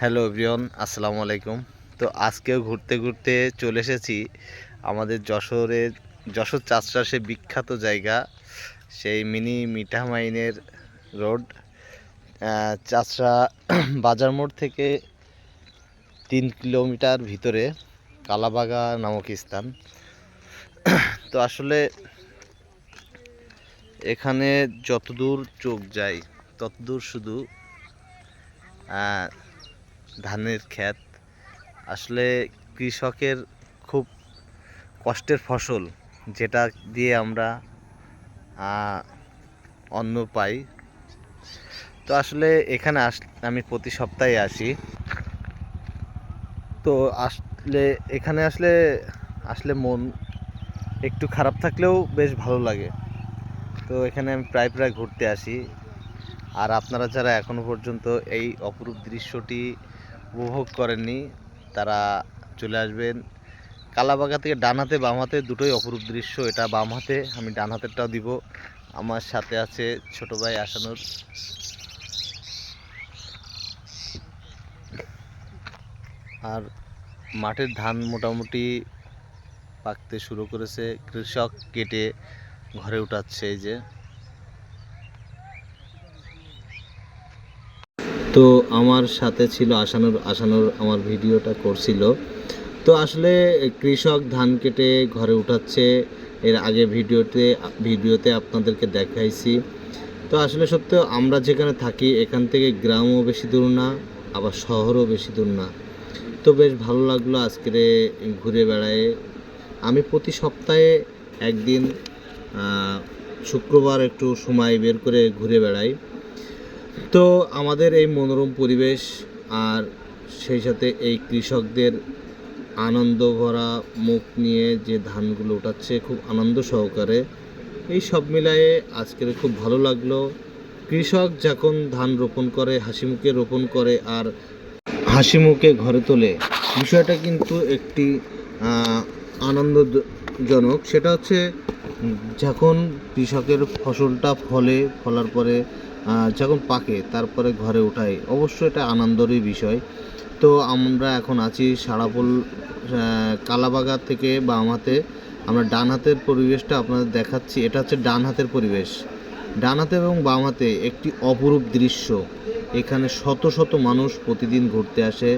Hello everyone, আসসালামু আলাইকুম। তো আজকেও ঘুরতে ঘুরতে চলে এসেছি আমাদের যশোর চাঁচড়া সে বিখ্যাত জায়গা, সেই মিনি মিঠামাইনের রোড, চাঁচড়া বাজার মোড় থেকে 3 কিলোমিটার ভিতরে কালাবাগা নামক স্থান। তো আসলে এখানে যতদূর চোখ যায় ততদূর শুধু ধানের ক্ষেত। আসলে কৃষকের খুব কষ্টের ফসল, যেটা দিয়ে আমরা অন্ন পাই। তো আসলে এখানে আমি প্রতি সপ্তাহে আসি। তো আসলে এখানে আসলে আসলে মন একটু খারাপ থাকলেও বেশ ভালো লাগে। তো এখানে আমি প্রায় প্রায় ঘুরতে আসি। আর আপনারা যারা এখনো পর্যন্ত এই অপরূপ দৃশ্যটি উপভোগ করেননি, তারা চলে আসবেন। কালাবাগা থেকে ডান হাতে বাম হাতে দুটোই অপরূপ দৃশ্য। এটা বাম হাতে, আমি ডান হাতেরটাও দিব। আমার সাথে আছে ছোট ভাই আসানুর। আর মাঠের ধান মোটামুটি পাকতে শুরু করেছে, কৃষক কেটে ঘরে উঠাচ্ছে। এই যে, তো আমার সাথে ছিল আসানুর আমার ভিডিওটা করছিল। তো আসলে কৃষক ধান কেটে ঘরে উঠাচ্ছে, এর আগে ভিডিওতে আপনাদেরকে দেখাইছি। তো আসলে সত্য, আমরা যেখানে থাকি এখান থেকে গ্রামও বেশি দূর না, আবার শহরও বেশি দূর না। তো বেশ ভালো লাগলো আজকের ঘুরে বেড়ায়। আমি প্রতি সপ্তাহে একদিন শুক্রবার একটু সময় বের করে ঘুরে বেড়াই। তো আমাদের এই মনোরম পরিবেশ আর সেই সাথে এই কৃষকদের আনন্দ ভরা মুখ নিয়ে যে ধানগুলো উঠাচ্ছে খুব আনন্দ সহকারে, এই সব মিলায়ে আজকের খুব ভালো লাগলো। কৃষক যখন ধান রোপণ করে হাসি মুখে রোপণ করে আর হাসি মুখে ঘরে তোলে, বিষয়টা কিন্তু একটি আনন্দজনক। সেটা হচ্ছে যখন কৃষকের ফসলটা ফলার পরে যখন পাকে তারপরে ঘরে ওঠায়, অবশ্যই এটা আনন্দেরই বিষয়। তো আমরা এখন আছি সারাপুল কালাবাগা থেকে বাম হাতে। আমরা ডান হাতের পরিবেশটা আপনাদের দেখাচ্ছি। এটা হচ্ছে ডান হাতের পরিবেশ। ডান হাতে এবং বাম হাতে একটি অপরূপ দৃশ্য। এখানে শত শত মানুষ প্রতিদিন ঘুরতে আসে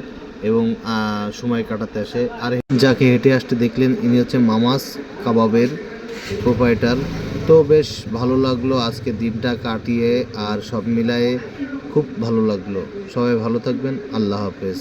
এবং সময় কাটাতে আসে। আর যাকে হেঁটে আসতে দেখলেন, ইনি হচ্ছে মামাস কাবাবের প্রোপাইটার। তো বেশ ভালো লাগলো আজকে দিনটা কাটিয়ে, আর সব মিলায়ে খুব ভালো লাগলো। সবাই ভালো থাকবেন, আল্লাহ হাফেজ।